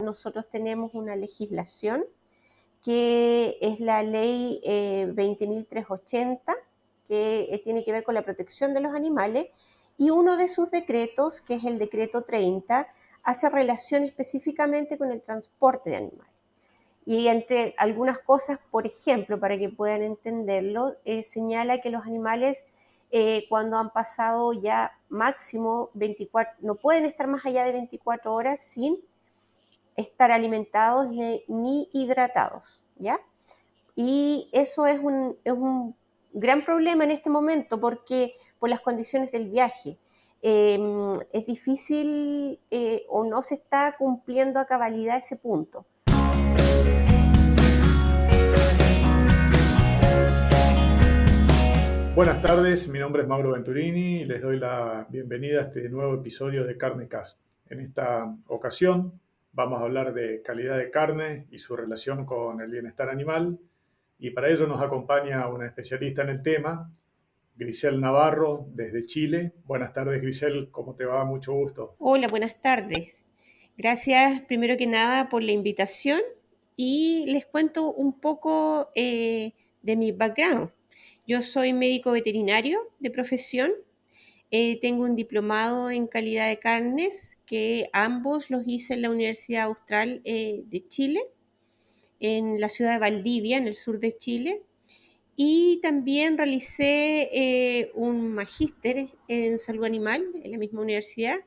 nosotros tenemos una legislación que es la ley 20.380, que tiene que ver con la protección de los animales, y uno de sus decretos, que es el decreto 30, hace relación específicamente con el transporte de animales. Y entre algunas cosas, por ejemplo, para que puedan entenderlo, señala que los animales cuando han pasado ya máximo 24, no pueden estar más allá de 24 horas sin estar alimentados ni hidratados, ¿ya? Y eso es un gran problema en este momento porque por las condiciones del viaje. Es difícil o no se está cumpliendo a cabalidad ese punto. Buenas tardes, mi nombre es Mauro Venturini y les doy la bienvenida a este nuevo episodio de CarneCast. En esta ocasión vamos a hablar de calidad de carne y su relación con el bienestar animal, y para ello nos acompaña una especialista en el tema, Grisel Navarro, desde Chile. Buenas tardes, Grisel, ¿cómo te va? Mucho gusto. Hola, buenas tardes. Gracias primero que nada por la invitación y les cuento un poco de mi background. Yo soy médico veterinario de profesión. Tengo un diplomado en calidad de carnes que ambos los hice en la Universidad Austral de Chile, en la ciudad de Valdivia, en el sur de Chile. Y también realicé un magíster en salud animal en la misma universidad.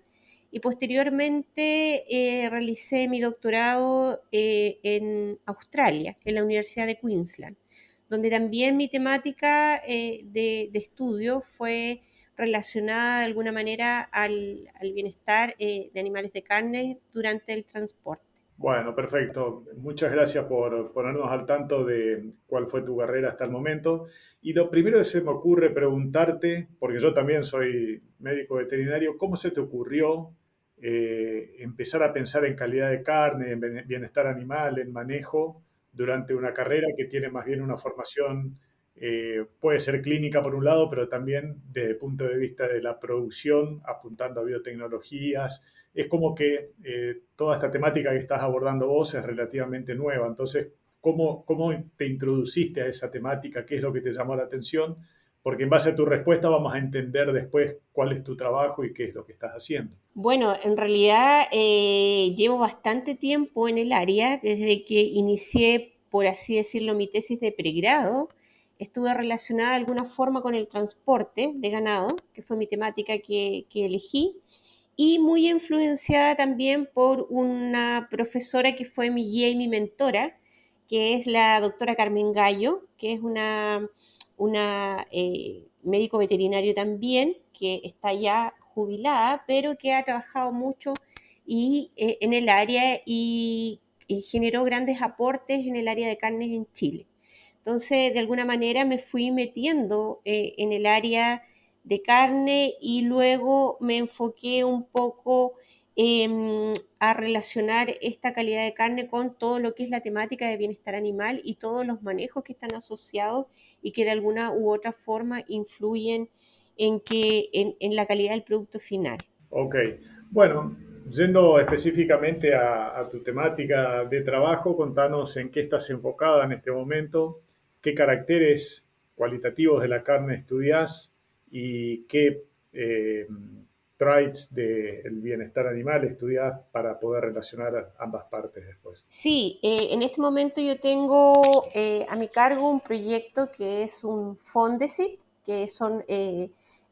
Y posteriormente realicé mi doctorado en Australia, en la Universidad de Queensland, donde también mi temática de estudio fue relacionada de alguna manera al bienestar de animales de carne durante el transporte. Bueno, perfecto. Muchas gracias por ponernos al tanto de cuál fue tu carrera hasta el momento. Y lo primero que se me ocurre preguntarte, porque yo también soy médico veterinario, ¿cómo se te ocurrió empezar a pensar en calidad de carne, en bienestar animal, en manejo, durante una carrera que tiene más bien una formación, puede ser clínica por un lado, pero también desde el punto de vista de la producción, apuntando a biotecnologías? Es como que toda esta temática que estás abordando vos es relativamente nueva. Entonces, ¿cómo te introduciste a esa temática? ¿Qué es lo que te llamó la atención? Porque en base a tu respuesta vamos a entender después cuál es tu trabajo y qué es lo que estás haciendo. Bueno, en realidad llevo bastante tiempo en el área, desde que inicié, por así decirlo, mi tesis de pregrado. Estuve relacionada de alguna forma con el transporte de ganado, que fue mi temática que elegí, y muy influenciada también por una profesora que fue mi guía y mi mentora, que es la doctora Carmen Gallo, que es una médico veterinario también, que está ya jubilada, pero que ha trabajado mucho en el área y generó grandes aportes en el área de carnes en Chile. Entonces, de alguna manera me fui metiendo en el área de carne y luego me enfoqué un poco a relacionar esta calidad de carne con todo lo que es la temática de bienestar animal y todos los manejos que están asociados y que de alguna u otra forma influyen en la calidad del producto final. Ok, bueno, yendo específicamente a tu temática de trabajo, contanos en qué estás enfocada en este momento, qué caracteres cualitativos de la carne estudiás y qué traits del bienestar animal estudiás para poder relacionar ambas partes después. Sí, en este momento yo tengo a mi cargo un proyecto que es un Fondesit, que son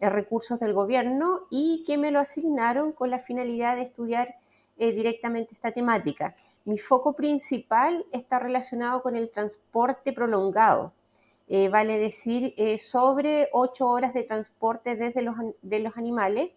recursos del gobierno y que me lo asignaron con la finalidad de estudiar directamente esta temática. Mi foco principal está relacionado con el transporte prolongado, vale decir, sobre 8 horas de transporte desde de los animales,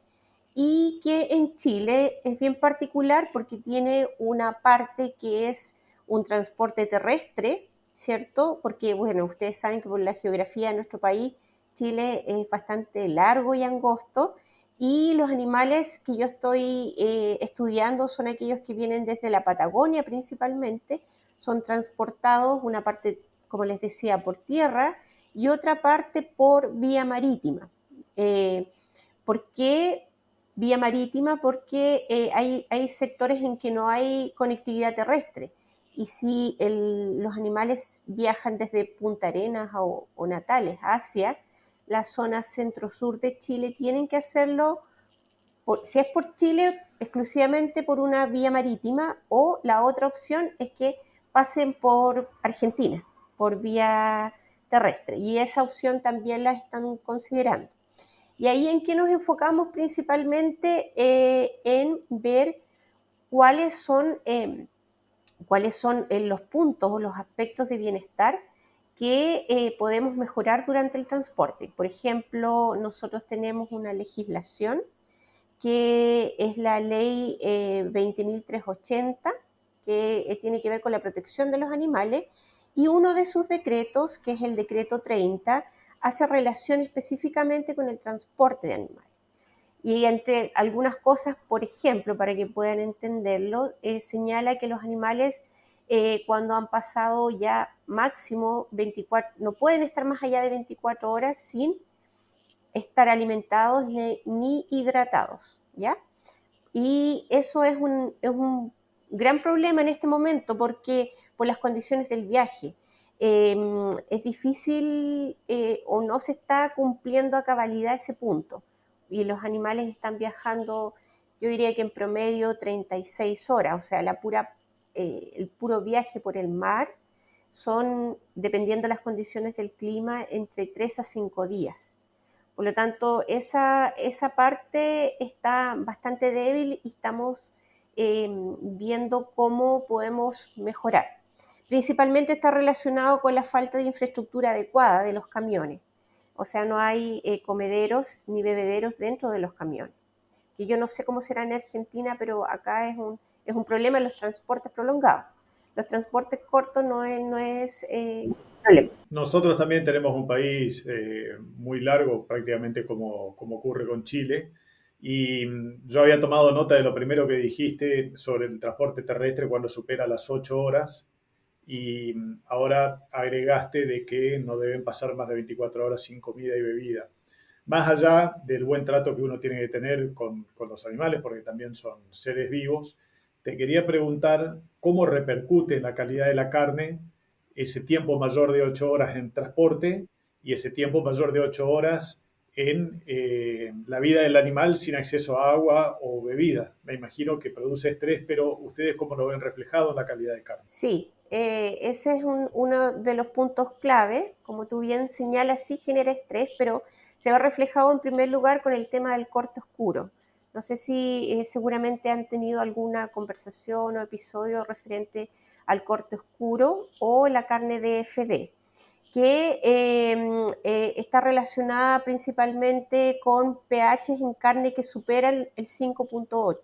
y que en Chile es bien particular porque tiene una parte que es un transporte terrestre, ¿cierto? Porque, bueno, ustedes saben que por la geografía de nuestro país, Chile es bastante largo y angosto, y los animales que yo estoy estudiando son aquellos que vienen desde la Patagonia principalmente, son transportados una parte, como les decía, por tierra y otra parte por vía marítima. ¿Por qué? vía marítima porque hay sectores en que no hay conectividad terrestre. Y si los animales viajan desde Punta Arenas o Natales hacia la zona centro-sur de Chile, tienen que hacerlo, si es por Chile, exclusivamente por una vía marítima, o la otra opción es que pasen por Argentina, por vía terrestre. Y esa opción también la están considerando. Y ahí en que nos enfocamos principalmente en ver cuáles son, los puntos o los aspectos de bienestar que podemos mejorar durante el transporte. Por ejemplo, nosotros tenemos una legislación que es la ley 20.380, que tiene que ver con la protección de los animales, y uno de sus decretos, que es el decreto 30, hace relación específicamente con el transporte de animales. Y entre algunas cosas, por ejemplo, para que puedan entenderlo, señala que los animales, cuando han pasado ya máximo 24, no pueden estar más allá de 24 horas sin estar alimentados ni hidratados, ¿ya? Y eso es un gran problema en este momento porque por las condiciones del viaje. Es difícil o no se está cumpliendo a cabalidad ese punto. Y los animales están viajando, yo diría que en promedio 36 horas, o sea, el puro viaje por el mar son, dependiendo de las condiciones del clima, entre 3 a 5 días. Por lo tanto, esa parte está bastante débil y estamos viendo cómo podemos mejorar. Principalmente está relacionado con la falta de infraestructura adecuada de los camiones. O sea, no hay comederos ni bebederos dentro de los camiones. Que yo no sé cómo será en Argentina, pero acá es un problema en los transportes prolongados. Los transportes cortos no es problema. Nosotros también tenemos un país muy largo, prácticamente como ocurre con Chile. Y yo había tomado nota de lo primero que dijiste sobre el transporte terrestre cuando supera las 8 horas. Y ahora agregaste de que no deben pasar más de 24 horas sin comida y bebida. Más allá del buen trato que uno tiene que tener con los animales, porque también son seres vivos, te quería preguntar cómo repercute en la calidad de la carne ese tiempo mayor de 8 horas en transporte y ese tiempo mayor de 8 horas en la vida del animal sin acceso a agua o bebida. Me imagino que produce estrés, pero ¿ustedes cómo lo ven reflejado en la calidad de carne? Sí, ese es uno de los puntos clave. Como tú bien señalas, sí genera estrés, pero se ve reflejado en primer lugar con el tema del corte oscuro. No sé si seguramente han tenido alguna conversación o episodio referente al corte oscuro o la carne de FD, que está relacionada principalmente con pHs en carne que superan el 5.8.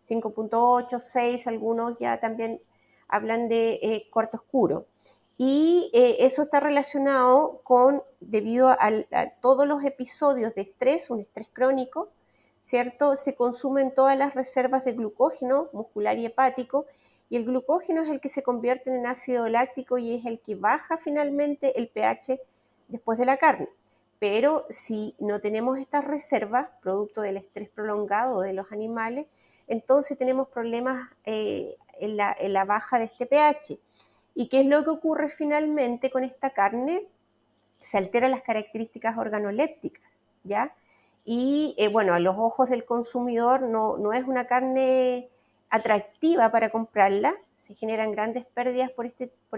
5.8, 6, algunos ya también hablan de corte oscuro. Y eso está relacionado con, debido a todos los episodios de estrés, un estrés crónico, ¿cierto? Se consumen todas las reservas de glucógeno muscular y hepático, y el glucógeno es el que se convierte en ácido láctico y es el que baja finalmente el pH después de la carne. Pero si no tenemos estas reservas, producto del estrés prolongado de los animales, entonces tenemos problemas en la baja de este pH. ¿Y qué es lo que ocurre finalmente con esta carne? Se alteran las características organolépticas, ¿ya? Y bueno, a los ojos del consumidor no es una carne atractiva para comprarla, se generan grandes pérdidas por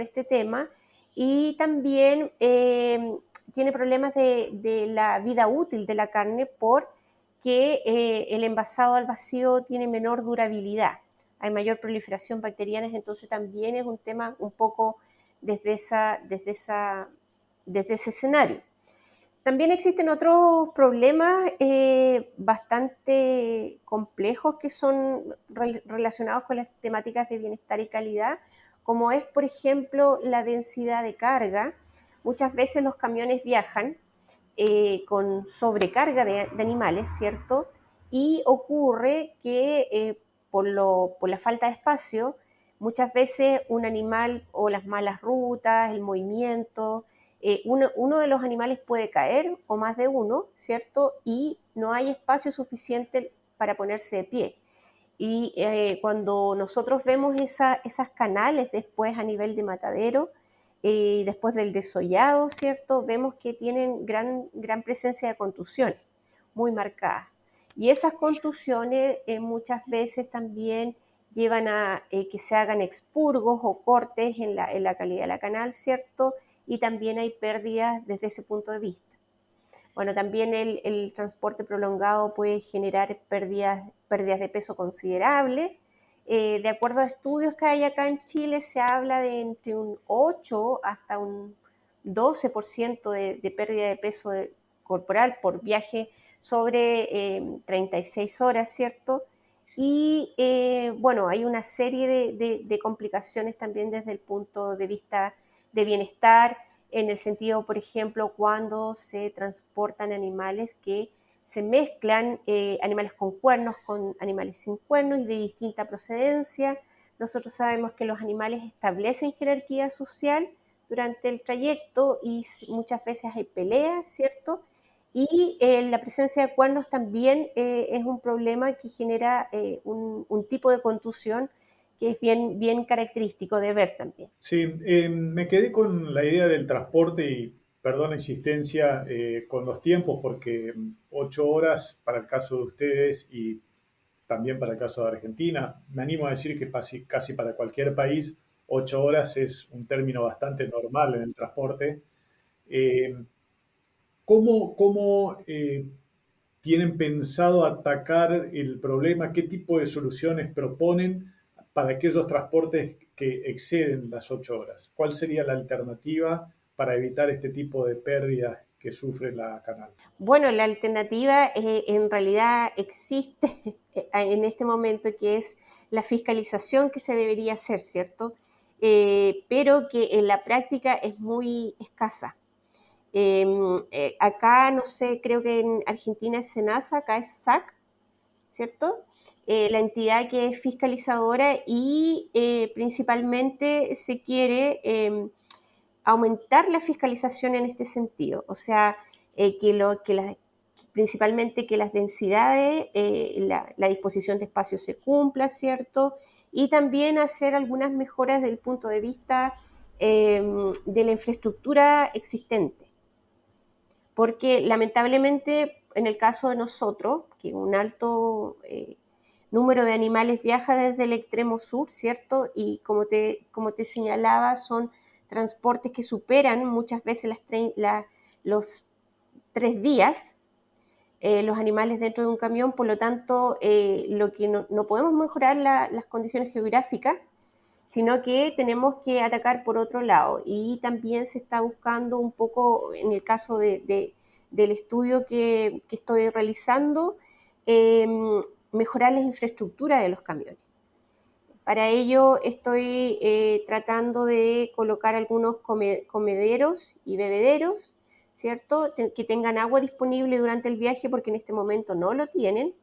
este tema, y también tiene problemas de la vida útil de la carne porque el envasado al vacío tiene menor durabilidad, hay mayor proliferación bacteriana, entonces también es un tema un poco desde ese escenario. También existen otros problemas bastante complejos que son relacionados con las temáticas de bienestar y calidad, como es, por ejemplo, la densidad de carga. Muchas veces los camiones viajan con sobrecarga de animales, ¿cierto? Y ocurre que por la falta de espacio, muchas veces un animal o las malas rutas, el movimiento, uno de los animales puede caer o más de uno, ¿cierto? Y no hay espacio suficiente para ponerse de pie. Y cuando nosotros vemos esas canales después a nivel de matadero, y después del desollado, ¿cierto? Vemos que tienen gran presencia de contusiones, muy marcadas. Y esas contusiones muchas veces también llevan a que se hagan expurgos o cortes en la calidad de la canal, ¿cierto? Y también hay pérdidas desde ese punto de vista. Bueno, también el transporte prolongado puede generar pérdidas de peso considerables. De acuerdo a estudios que hay acá en Chile, se habla de entre un 8 hasta un 12% de pérdida de peso corporal por viaje sobre 36 horas, ¿cierto? Y bueno, hay una serie de complicaciones también desde el punto de vista de bienestar, en el sentido, por ejemplo, cuando se transportan animales que se mezclan, animales con cuernos con animales sin cuernos y de distinta procedencia. Nosotros sabemos que los animales establecen jerarquía social durante el trayecto y muchas veces hay peleas, ¿cierto? Y la presencia de cuernos también es un problema que genera un tipo de contusión que es bien característico de ver también. Sí, me quedé con la idea del transporte y, perdón la insistencia, con los tiempos, porque 8 horas para el caso de ustedes y también para el caso de Argentina, me animo a decir que casi para cualquier país, 8 horas es un término bastante normal en el transporte. Eh, ¿Cómo tienen pensado atacar el problema? ¿Qué tipo de soluciones proponen para aquellos transportes que exceden las 8 horas? ¿Cuál sería la alternativa para evitar este tipo de pérdidas que sufre la canal? Bueno, la alternativa en realidad existe en este momento, que es la fiscalización que se debería hacer, ¿cierto? Pero que en la práctica es muy escasa. Acá, no sé, creo que en Argentina es SENASA, acá es SAC, ¿cierto? La entidad que es fiscalizadora y principalmente se quiere aumentar la fiscalización en este sentido, o sea, principalmente que las densidades, la disposición de espacios se cumpla, ¿cierto? Y también hacer algunas mejoras desde el punto de vista de la infraestructura existente, porque lamentablemente en el caso de nosotros, que un alto número de animales viaja desde el extremo sur, ¿cierto? Y como te señalaba, son transportes que superan muchas veces los 3 días, los animales dentro de un camión. Por lo tanto, lo que no podemos mejorar las condiciones geográficas, sino que tenemos que atacar por otro lado. Y también se está buscando un poco, en el caso del estudio que estoy realizando, eh, mejorar las infraestructuras de los camiones. Para ello estoy tratando de colocar algunos comederos y bebederos, ¿cierto? Que tengan agua disponible durante el viaje, porque en este momento no lo tienen.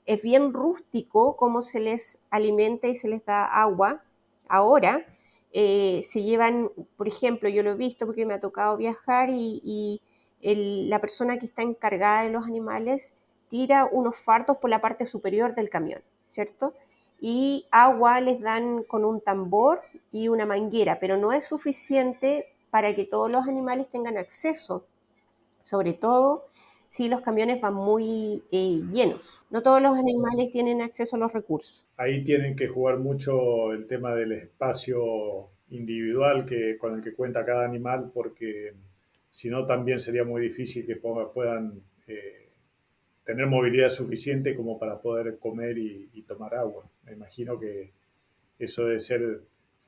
Es bien rústico cómo se les alimenta y se les da agua. Ahora se llevan, por ejemplo, yo lo he visto porque me ha tocado viajar y la persona que está encargada de los animales tira unos fardos por la parte superior del camión, ¿cierto? Y agua les dan con un tambor y una manguera, pero no es suficiente para que todos los animales tengan acceso, sobre todo si los camiones van muy llenos. No todos los animales tienen acceso a los recursos. Ahí tienen que jugar mucho el tema del espacio individual con el que cuenta cada animal, porque si no también sería muy difícil que puedan tener movilidad suficiente como para poder comer y tomar agua. Me imagino que eso debe ser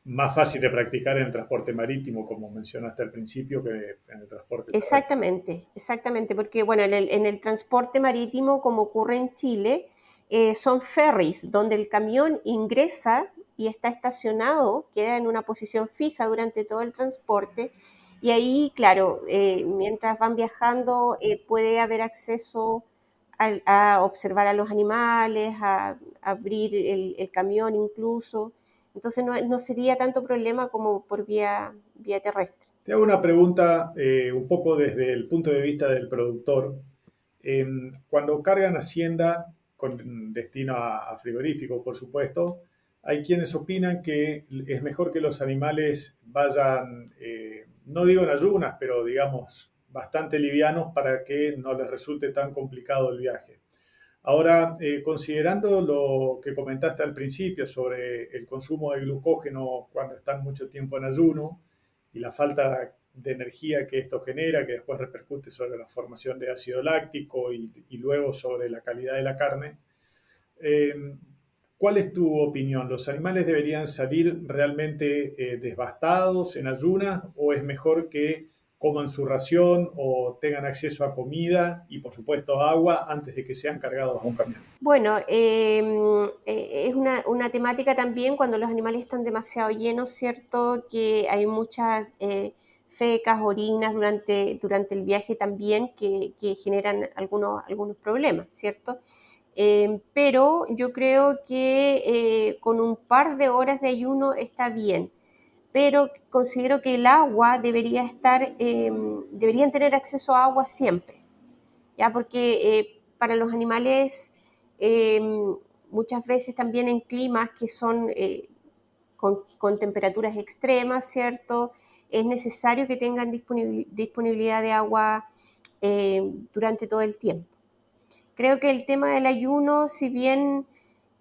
más fácil de practicar en el transporte marítimo, como mencionaste al principio, que en el transporte terrestre. Exactamente, porque bueno, en el transporte marítimo, como ocurre en Chile, son ferries donde el camión ingresa y está estacionado, queda en una posición fija durante todo el transporte, y ahí, claro, mientras van viajando puede haber acceso a observar a los animales, a abrir el camión incluso. Entonces no sería tanto problema como por vía terrestre. Te hago una pregunta un poco desde el punto de vista del productor. Cuando cargan Hacienda, con destino a frigorífico, por supuesto, hay quienes opinan que es mejor que los animales vayan, no digo en ayunas, pero digamos bastante livianos para que no les resulte tan complicado el viaje. Ahora, considerando lo que comentaste al principio sobre el consumo de glucógeno cuando están mucho tiempo en ayuno y la falta de energía que esto genera, que después repercute sobre la formación de ácido láctico y luego sobre la calidad de la carne, eh, ¿cuál es tu opinión? ¿Los animales deberían salir realmente devastados en ayunas o es mejor que coman su ración o tengan acceso a comida y por supuesto agua antes de que sean cargados a un camión? Bueno, es una temática también cuando los animales están demasiado llenos, ¿cierto? Que hay muchas fecas, orinas durante el viaje también que generan algunos problemas, ¿cierto? Pero yo creo que con un par de horas de ayuno está bien, pero considero que el agua deberían tener acceso a agua siempre, ¿ya? Porque para los animales eh, muchas veces también en climas que son con temperaturas extremas, ¿cierto? Es necesario que tengan disponibilidad de agua durante todo el tiempo. Creo que el tema del ayuno, si bien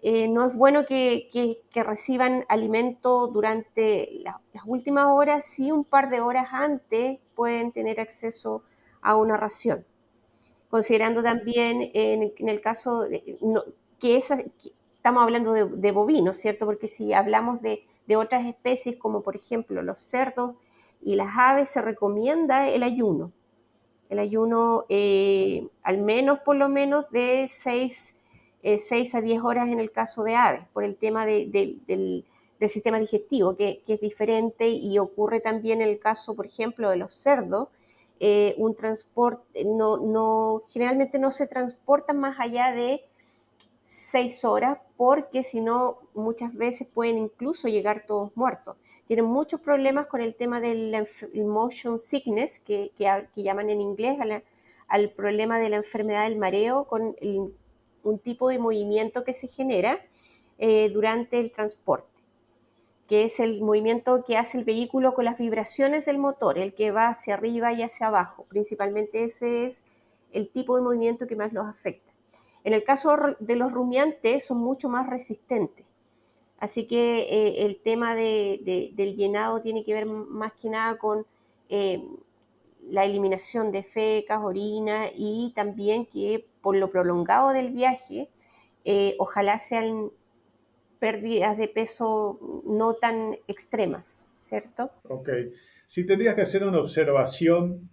no es bueno que reciban alimento durante las últimas horas, sí un par de horas antes pueden tener acceso a una ración. Considerando también en el caso de, no, que estamos hablando de bovinos, ¿cierto? Porque si hablamos de otras especies, como por ejemplo los cerdos y las aves, se recomienda el ayuno. El ayuno al menos, por lo menos, de 6 a 10 horas en el caso de aves, por el tema del sistema digestivo, que es diferente y ocurre también en el caso, por ejemplo, de los cerdos. Un transporte, generalmente no se transportan más allá de 6 horas, porque si no, muchas veces pueden incluso llegar todos muertos. Tienen muchos problemas con el tema del motion sickness, que llaman en inglés al problema de la enfermedad del mareo, con un tipo de movimiento que se genera durante el transporte, que es el movimiento que hace el vehículo con las vibraciones del motor, el que va hacia arriba y hacia abajo. Principalmente ese es el tipo de movimiento que más los afecta. En el caso de los rumiantes son mucho más resistentes. Así que el tema del llenado tiene que ver más que nada con eh, la eliminación de fecas, orina y también que por lo prolongado del viaje, ojalá sean pérdidas de peso no tan extremas, ¿cierto? Ok. Si tendrías que hacer una observación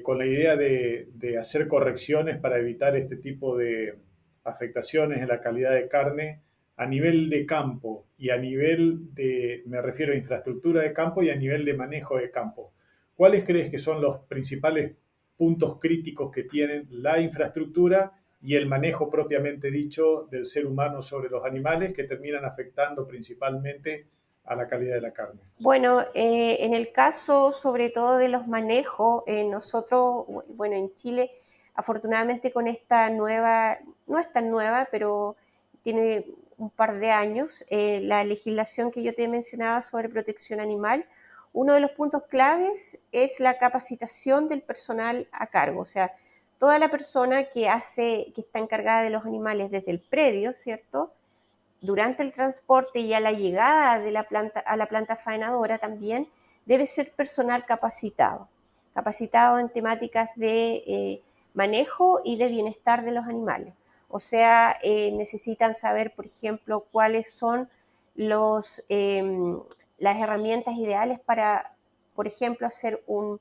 con la idea de hacer correcciones para evitar este tipo de afectaciones en la calidad de carne a nivel de campo y a nivel de, me refiero a infraestructura de campo y a nivel de manejo de campo, ¿cuáles crees que son los principales puntos críticos que tienen la infraestructura y el manejo propiamente dicho del ser humano sobre los animales que terminan afectando principalmente a la calidad de la carne? Bueno, en el caso sobre todo de los manejos, nosotros, bueno, en Chile, afortunadamente con esta nueva, no es tan nueva, pero tiene un par de años, la legislación que yo te mencionaba sobre protección animal, uno de los puntos claves es la capacitación del personal a cargo, o sea, toda la persona que está encargada de los animales desde el predio, ¿cierto? Durante el transporte y a la llegada de a la planta faenadora también debe ser personal capacitado en temáticas de manejo y de bienestar de los animales. O sea, necesitan saber, por ejemplo, cuáles son los, las herramientas ideales para, por ejemplo, hacer un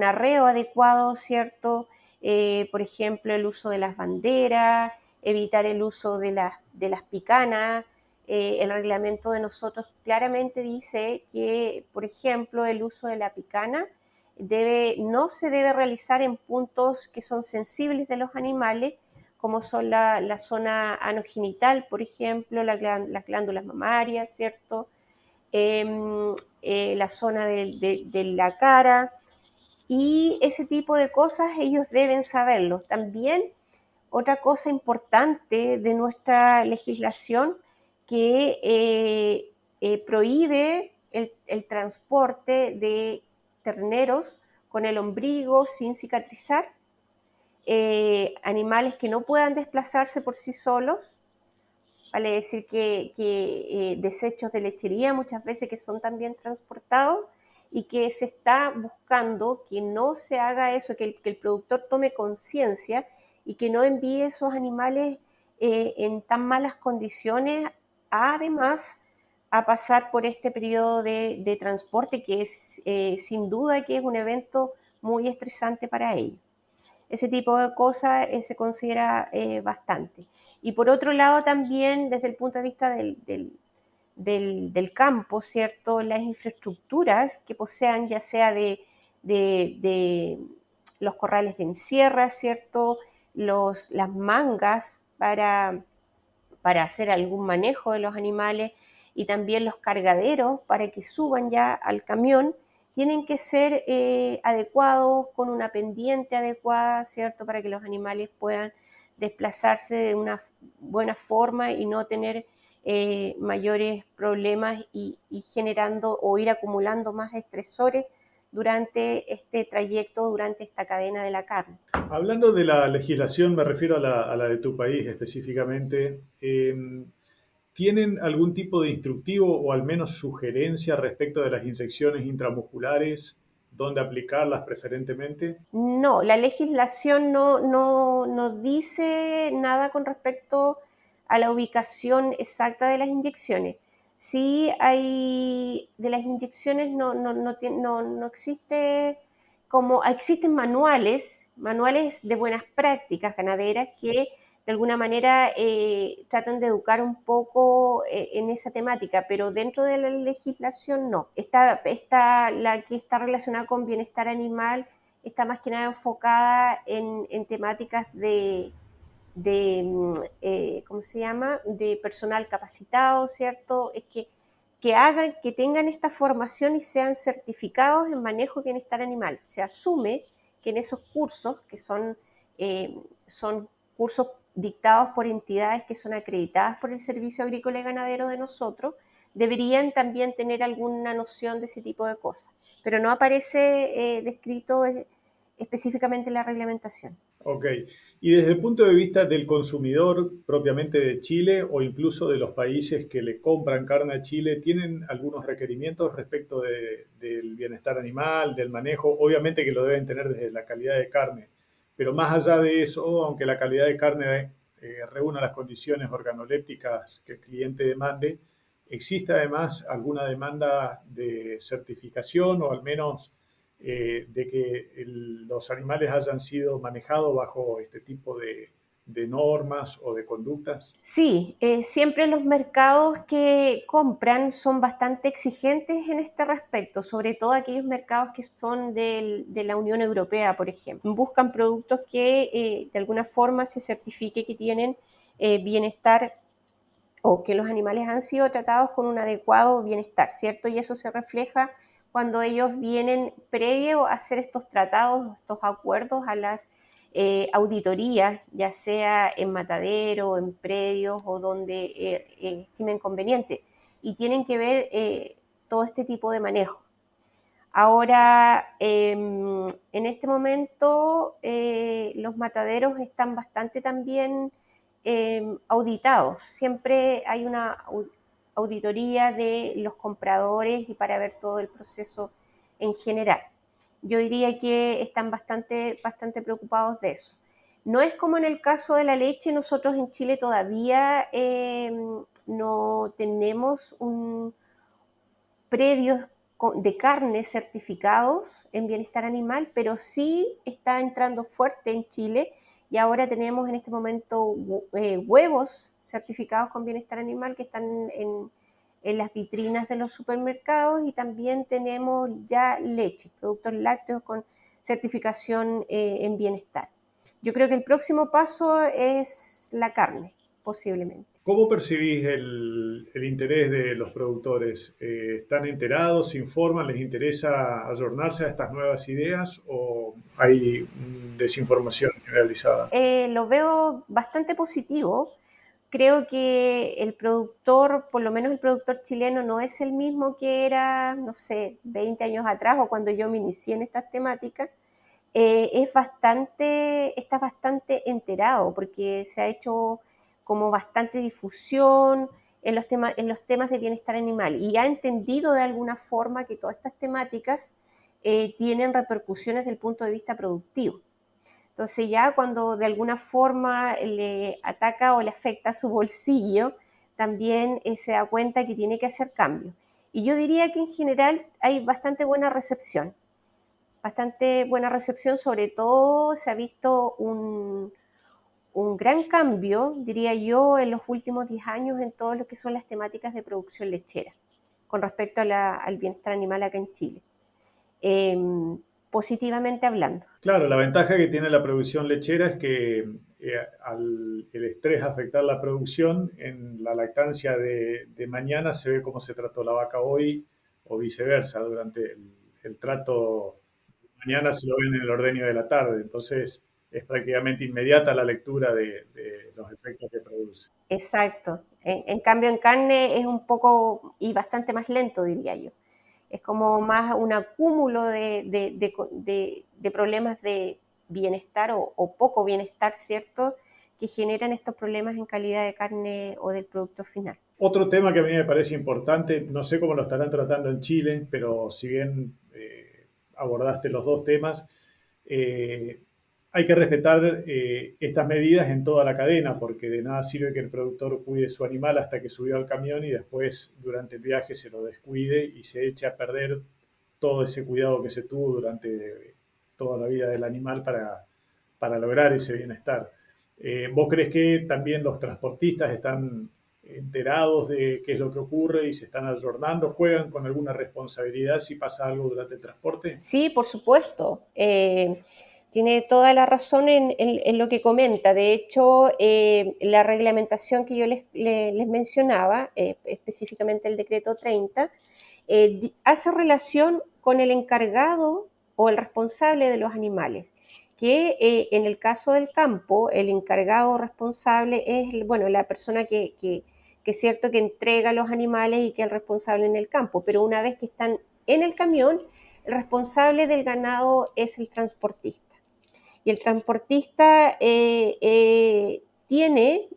arreo adecuado, ¿cierto? Por ejemplo, el uso de las banderas, evitar el uso de las picanas. El reglamento de nosotros claramente dice que, por ejemplo, el uso de la picana no se debe realizar en puntos que son sensibles de los animales, como son la zona anogenital, por ejemplo, las glándulas mamarias, ¿cierto? La zona de la cara, y ese tipo de cosas ellos deben saberlo. También Otra cosa importante de nuestra legislación que prohíbe el transporte de terneros con el ombligo sin cicatrizar, animales que no puedan desplazarse por sí solos, vale decir que desechos de lechería muchas veces que son también transportados y que se está buscando que no se haga eso, que el productor tome conciencia y que no envíe esos animales en tan malas condiciones, además a pasar por este periodo de transporte que es sin duda que es un evento muy estresante para ellos. Ese tipo de cosas se considera bastante. Y por otro lado también desde el punto de vista del campo, ¿cierto? Las infraestructuras que posean, ya sea de los corrales de encierra, ¿cierto? Las mangas para hacer algún manejo de los animales y también los cargaderos para que suban ya al camión, tienen que ser adecuados, con una pendiente adecuada, ¿cierto? Para que los animales puedan desplazarse de una buena forma y no tener mayores problemas y generando o ir acumulando más estresores durante este trayecto, durante esta cadena de la carne. Hablando de la legislación, me refiero a la de tu país específicamente. ¿Tienen algún tipo de instructivo o al menos sugerencia respecto de las inyecciones intramusculares? ¿Dónde aplicarlas preferentemente? No, la legislación no dice nada con respecto a la ubicación exacta de las inyecciones. Sí hay, de las inyecciones no existe, como existen manuales de buenas prácticas ganaderas que de alguna manera tratan de educar un poco en esa temática, pero dentro de la legislación no. La que está relacionada con bienestar animal está más que nada enfocada en temáticas ¿cómo se llama?, de personal capacitado, ¿cierto? Es que tengan esta formación y sean certificados en manejo de bienestar animal. Se asume que en esos cursos, que son cursos dictados por entidades que son acreditadas por el Servicio Agrícola y Ganadero de nosotros, deberían también tener alguna noción de ese tipo de cosas, pero no aparece descrito específicamente en la reglamentación. Ok. Y desde el punto de vista del consumidor propiamente de Chile o incluso de los países que le compran carne a Chile, ¿tienen algunos requerimientos respecto del bienestar animal, del manejo? Obviamente que lo deben tener desde la calidad de carne, pero más allá de eso, aunque la calidad de carne reúna las condiciones organolépticas que el cliente demande, ¿existe además alguna demanda de certificación o al menos de que los animales hayan sido manejados bajo este tipo de normas o de conductas? Sí, siempre los mercados que compran son bastante exigentes en este respecto, sobre todo aquellos mercados que son de la Unión Europea, por ejemplo. Buscan productos que de alguna forma se certifique que tienen bienestar o que los animales han sido tratados con un adecuado bienestar, ¿cierto? Y eso se refleja cuando ellos vienen previo a hacer estos tratados, estos acuerdos a las auditorías, ya sea en matadero, en predios o donde estimen conveniente. Y tienen que ver todo este tipo de manejo. Ahora, en este momento, los mataderos están bastante también auditados. Siempre hay una auditoría de los compradores y para ver todo el proceso en general. Yo diría que están bastante preocupados de eso. No es como en el caso de la leche, nosotros en Chile todavía no tenemos un predios de carne certificados en bienestar animal, pero sí está entrando fuerte en Chile y ahora tenemos en este momento huevos certificados con bienestar animal que están en las vitrinas de los supermercados y también tenemos ya leche, productos lácteos con certificación en bienestar. Yo creo que el próximo paso es la carne, posiblemente. ¿Cómo percibís el interés de los productores? ¿Están enterados, se informan, les interesa ayornarse a estas nuevas ideas o hay desinformación generalizada? Lo veo bastante positivo. Creo que el productor, por lo menos el productor chileno, no es el mismo que era, no sé, 20 años atrás o cuando yo me inicié en estas temáticas. Está bastante enterado porque se ha hecho como bastante difusión en los temas de bienestar animal y ha entendido de alguna forma que todas estas temáticas tienen repercusiones desde el punto de vista productivo. Entonces ya cuando de alguna forma le ataca o le afecta su bolsillo, también se da cuenta que tiene que hacer cambios. Y yo diría que en general hay bastante buena recepción, sobre todo se ha visto un gran cambio, diría yo, en los últimos 10 años en todo lo que son las temáticas de producción lechera, con respecto al bienestar animal acá en Chile, eh, positivamente hablando. Claro, la ventaja que tiene la producción lechera es que al el estrés afectar la producción, en la lactancia de mañana se ve cómo se trató la vaca hoy o viceversa. Durante el trato de mañana se lo ven en el ordeño de la tarde. Entonces es prácticamente inmediata la lectura de los efectos que produce. Exacto. En cambio, en carne es un poco y bastante más lento, diría yo. Es como más un acúmulo de problemas de bienestar o poco bienestar, ¿cierto? Que generan estos problemas en calidad de carne o del producto final. Otro tema que a mí me parece importante, no sé cómo lo estarán tratando en Chile, pero si bien abordaste los dos temas, eh, hay que respetar estas medidas en toda la cadena, porque de nada sirve que el productor cuide su animal hasta que subió al camión y después durante el viaje se lo descuide y se eche a perder todo ese cuidado que se tuvo durante toda la vida del animal para lograr ese bienestar. ¿Vos crees que también los transportistas están enterados de qué es lo que ocurre y se están ayornando, juegan con alguna responsabilidad si pasa algo durante el transporte? Sí, por supuesto. Tiene toda la razón en lo que comenta. De hecho, la reglamentación que yo les mencionaba, específicamente el decreto 30, hace relación con el encargado o el responsable de los animales, que en el caso del campo, el encargado responsable es, bueno, la persona que es cierto que entrega los animales y que es el responsable en el campo, pero una vez que están en el camión, el responsable del ganado es el transportista. Y el transportista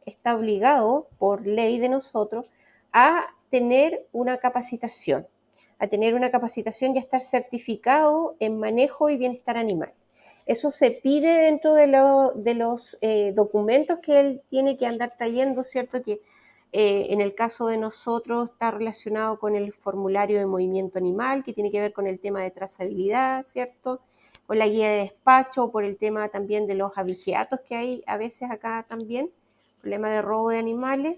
está obligado por ley de nosotros a tener una capacitación y a estar certificado en manejo y bienestar animal. Eso se pide dentro de los documentos que él tiene que andar trayendo, ¿cierto? Que en el caso de nosotros está relacionado con el formulario de movimiento animal, que tiene que ver con el tema de trazabilidad, ¿cierto? Con la guía de despacho, por el tema también de los abigeatos que hay a veces acá también, problema de robo de animales.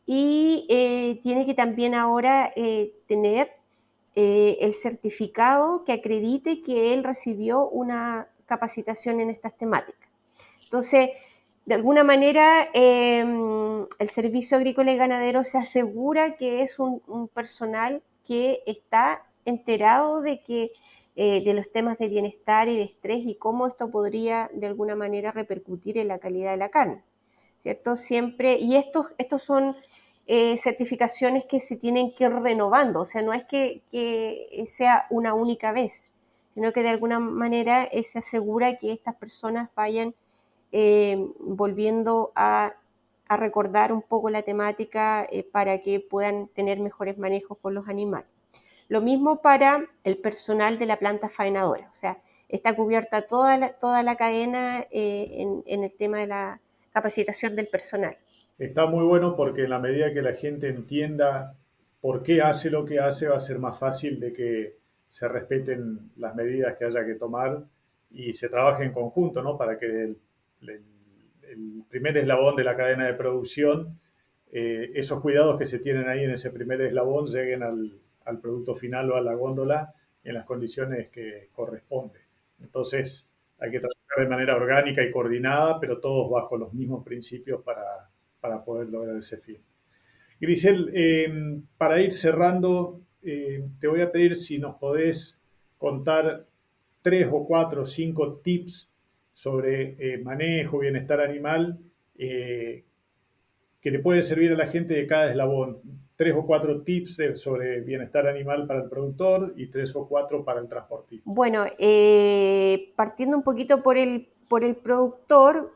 Y tiene que también ahora tener el certificado que acredite que él recibió una capacitación en estas temáticas. Entonces, de alguna manera, el Servicio Agrícola y Ganadero se asegura que es un personal que está enterado de los temas de bienestar y de estrés y cómo esto podría de alguna manera repercutir en la calidad de la carne, ¿cierto? Siempre, y estos son certificaciones que se tienen que ir renovando, o sea, no es que sea una única vez, sino que de alguna manera se asegura que estas personas vayan volviendo a recordar un poco la temática para que puedan tener mejores manejos con los animales. Lo mismo para el personal de la planta faenadora, o sea, está cubierta toda la cadena en el tema de la capacitación del personal. Está muy bueno porque en la medida que la gente entienda por qué hace lo que hace, va a ser más fácil de que se respeten las medidas que haya que tomar y se trabaje en conjunto, ¿no? Para que el- el primer eslabón de la cadena de producción, esos cuidados que se tienen ahí en ese primer eslabón lleguen al producto final o a la góndola en las condiciones que corresponde. Entonces, hay que trabajar de manera orgánica y coordinada, pero todos bajo los mismos principios para poder lograr ese fin. Grisel, para ir cerrando, te voy a pedir si nos podés contar 3 o 4 o 5 tips sobre manejo, bienestar animal, eh, que le puede servir a la gente de cada eslabón. 3 o 4 tips sobre bienestar animal para el productor y 3 o 4 para el transportista. Bueno, partiendo un poquito por el productor,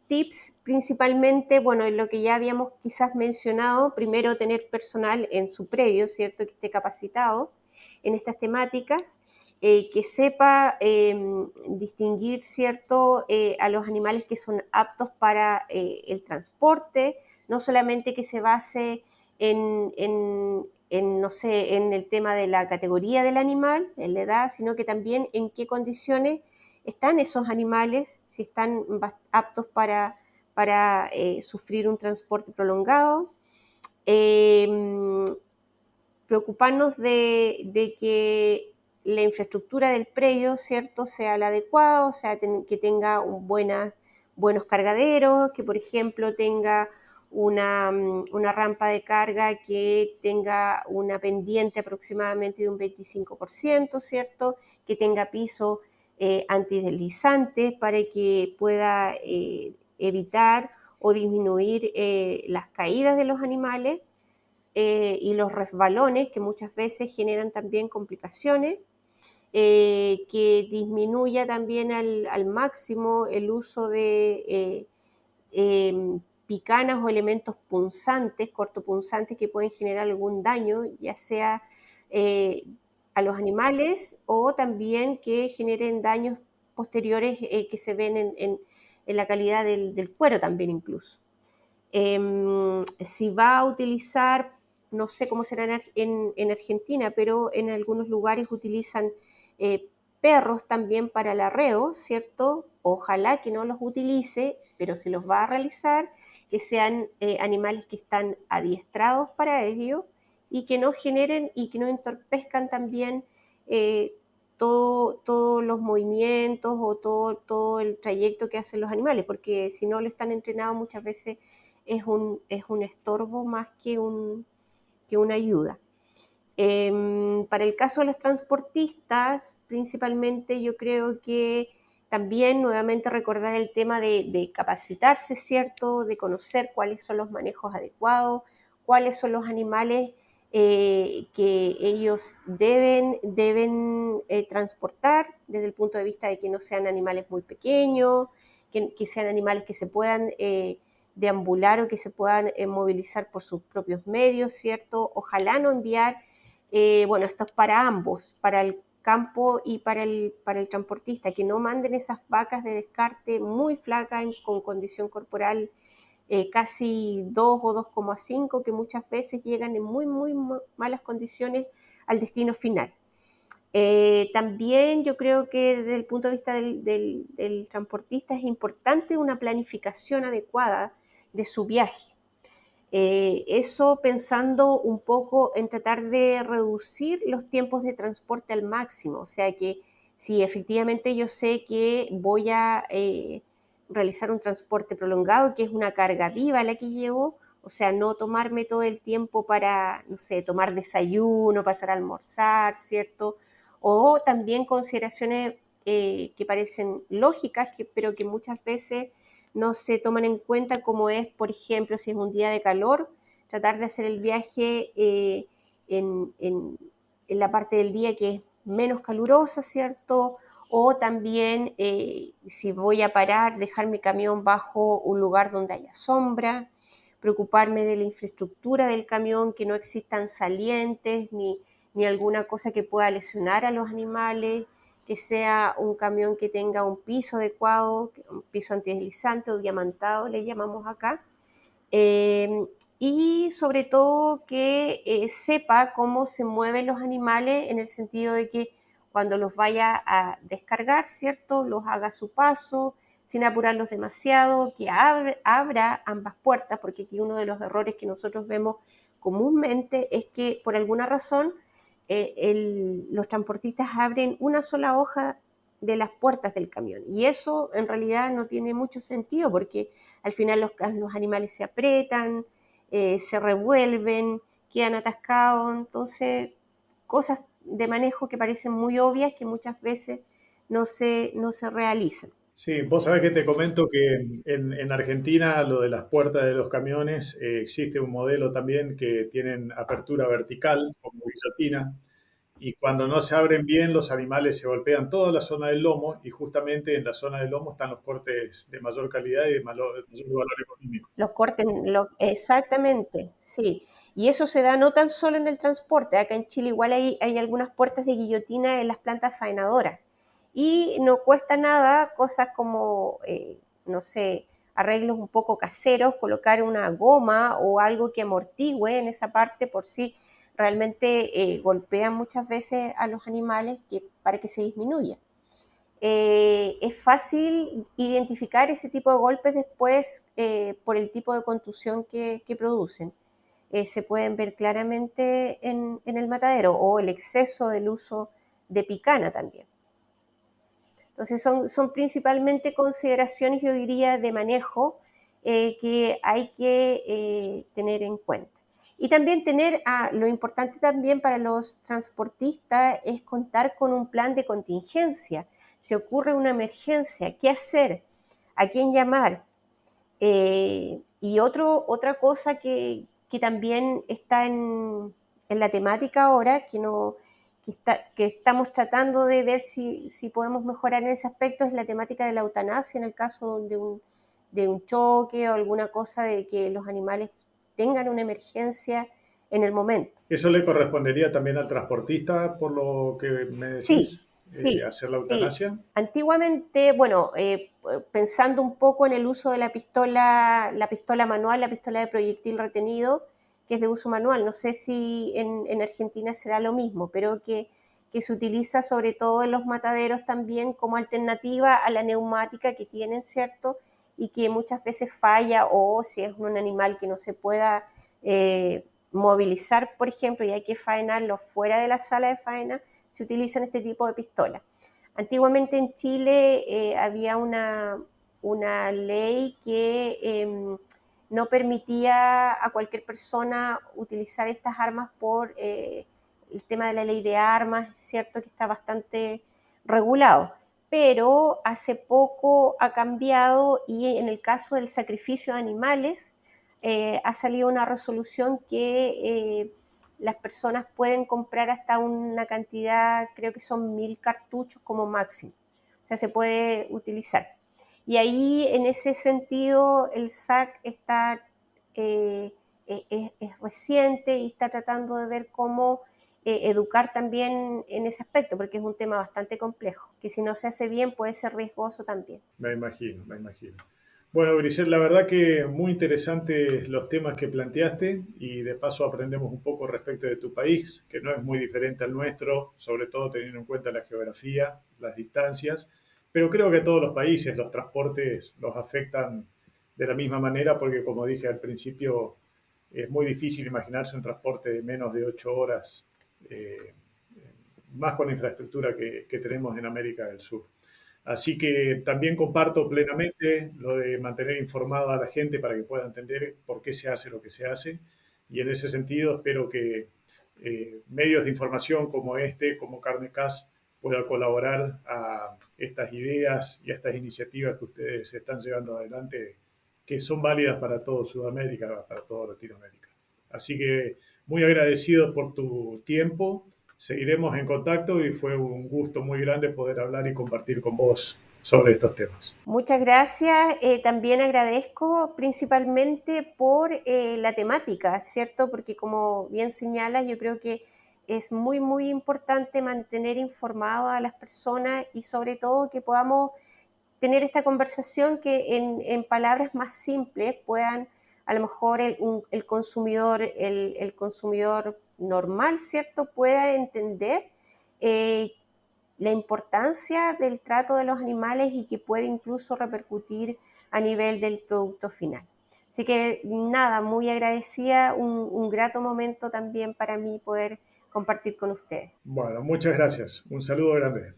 tips principalmente, bueno, en lo que ya habíamos quizás mencionado, primero tener personal en su predio, ¿cierto? Que esté capacitado en estas temáticas, que sepa distinguir, ¿cierto? A los animales que son aptos para el transporte, no solamente que se base no sé, en el tema de la categoría del animal, en la edad, sino que también en qué condiciones están esos animales, si están aptos para sufrir un transporte prolongado. Preocuparnos de que la infraestructura del predio, ¿cierto?, sea la adecuada, o sea, que tenga buenos cargaderos, que por ejemplo tenga una rampa de carga que tenga una pendiente aproximadamente de un 25%, ¿cierto?, que tenga piso antideslizante para que pueda evitar o disminuir las caídas de los animales y los resbalones que muchas veces generan también complicaciones, que disminuya también al máximo el uso de picanas o elementos punzantes, cortopunzantes que pueden generar algún daño, ya sea eh, a los animales o también que generen daños posteriores que se ven en la calidad del cuero también incluso. Si va a utilizar, no sé cómo será en Argentina, pero en algunos lugares utilizan perros también para el arreo, ¿cierto? Ojalá que no los utilice, pero si los va a realizar, que sean animales que están adiestrados para ello y que no generen y que no entorpezcan también eh, todos los movimientos o todo el trayecto que hacen los animales, porque si no lo están entrenados muchas veces es un estorbo más que una ayuda. Para el caso de los transportistas, principalmente yo creo que también nuevamente recordar el tema de capacitarse, ¿cierto? De conocer cuáles son los manejos adecuados, cuáles son los animales que ellos deben transportar desde el punto de vista de que no sean animales muy pequeños, que sean animales que se puedan deambular o que se puedan movilizar por sus propios medios, ¿cierto? Ojalá no enviar bueno, esto es para ambos, para el campo y para el transportista, que no manden esas vacas de descarte muy flacas con condición corporal casi 2 o 2,5, que muchas veces llegan en muy malas condiciones al destino final. También yo creo que desde el punto de vista del transportista es importante una planificación adecuada de su viaje. Eso pensando un poco en tratar de reducir los tiempos de transporte al máximo, o sea que si efectivamente yo sé que voy a realizar un transporte prolongado, que es una carga viva la que llevo, o sea, no tomarme todo el tiempo para, no sé, tomar desayuno, pasar a almorzar, ¿cierto? O también consideraciones que parecen lógicas, pero que muchas veces no se toman en cuenta, como es, por ejemplo, si es un día de calor, tratar de hacer el viaje en la parte del día que es menos calurosa, ¿cierto? O también si voy a parar, dejar mi camión bajo un lugar donde haya sombra, preocuparme de la infraestructura del camión, que no existan salientes ni alguna cosa que pueda lesionar a los animales, que sea un camión que tenga un piso adecuado, un piso antideslizante o diamantado, le llamamos acá, eh, y sobre todo que sepa cómo se mueven los animales en el sentido de que cuando los vaya a descargar, ¿cierto? Los haga a su paso, sin apurarlos demasiado, que abra ambas puertas, porque aquí uno de los errores que nosotros vemos comúnmente es que por alguna razón los transportistas abren una sola hoja de las puertas del camión. Y eso en realidad no tiene mucho sentido porque al final los animales se aprietan, se revuelven, quedan atascados, entonces cosas de manejo que parecen muy obvias que muchas veces no se realizan. Sí, vos sabés que te comento que en Argentina lo de las puertas de los camiones, existe un modelo también que tienen apertura vertical como guillotina y cuando no se abren bien los animales se golpean toda la zona del lomo y justamente en la zona del lomo están los cortes de mayor calidad y de mayor valor económico. Los corten, exactamente, sí. Y eso se da no tan solo en el transporte, acá en Chile igual hay algunas puertas de guillotina en las plantas faenadoras. Y no cuesta nada cosas como, no sé, arreglos un poco caseros, colocar una goma o algo que amortigüe en esa parte por si realmente golpean muchas veces a los animales para que se disminuya. Es fácil identificar ese tipo de golpes después por el tipo de contusión que producen. Se pueden ver claramente en el matadero o el exceso del uso de picana también. Entonces son principalmente consideraciones, yo diría, de manejo que hay que tener en cuenta. Y también lo importante también para los transportistas es contar con un plan de contingencia. Si ocurre una emergencia, ¿qué hacer? ¿A quién llamar? Y otra cosa que también está en la temática ahora, que estamos tratando de ver si podemos mejorar en ese aspecto, es la temática de la eutanasia en el caso de un choque o alguna cosa de que los animales tengan una emergencia en el momento. ¿Eso le correspondería también al transportista por lo que me Sí, decís? sí, ¿Hacer la sí. eutanasia? Antiguamente, bueno, pensando un poco en el uso de la pistola manual, la pistola de proyectil retenido, que es de uso manual, no sé si en Argentina será lo mismo, pero que se utiliza sobre todo en los mataderos también como alternativa a la neumática que tienen, ¿cierto? Y que muchas veces falla o si es un animal que no se pueda movilizar, por ejemplo, y hay que faenarlo fuera de la sala de faena, se utilizan este tipo de pistolas. Antiguamente en Chile había una ley que no permitía a cualquier persona utilizar estas armas por el tema de la ley de armas, cierto que está bastante regulado, pero hace poco ha cambiado y en el caso del sacrificio de animales ha salido una resolución que las personas pueden comprar hasta una cantidad, creo que son 1000 cartuchos como máximo, o sea, se puede utilizar. Y ahí, en ese sentido, el SAC eh, es reciente y está tratando de ver cómo educar también en ese aspecto, porque es un tema bastante complejo, que si no se hace bien puede ser riesgoso también. Me imagino, me imagino. Bueno, Grisel, la verdad que muy interesantes los temas que planteaste y de paso aprendemos un poco respecto de tu país, que no es muy diferente al nuestro, sobre todo teniendo en cuenta la geografía, las distancias, pero creo que todos los países los transportes los afectan de la misma manera porque como dije al principio, es muy difícil imaginarse un transporte de menos de 8 horas, eh, más con la infraestructura que tenemos en América del Sur. Así que también comparto plenamente lo de mantener informada a la gente para que pueda entender por qué se hace lo que se hace. Y en ese sentido espero que medios de información como este, como Carnecast, pueda colaborar a estas ideas y a estas iniciativas que ustedes están llevando adelante, que son válidas para todo Sudamérica, para toda Latinoamérica. Así que muy agradecido por tu tiempo, seguiremos en contacto y fue un gusto muy grande poder hablar y compartir con vos sobre estos temas. Muchas gracias. También agradezco principalmente por la temática, ¿cierto? Porque como bien señalas, yo creo que es muy, muy importante mantener informado a las personas y sobre todo que podamos tener esta conversación que en palabras más simples puedan a lo mejor el consumidor normal, ¿cierto? Pueda entender eh, la importancia del trato de los animales y que puede incluso repercutir a nivel del producto final. Así que nada, muy agradecida, un grato momento también para mí poder compartir con ustedes. Bueno, muchas gracias. Un saludo grande.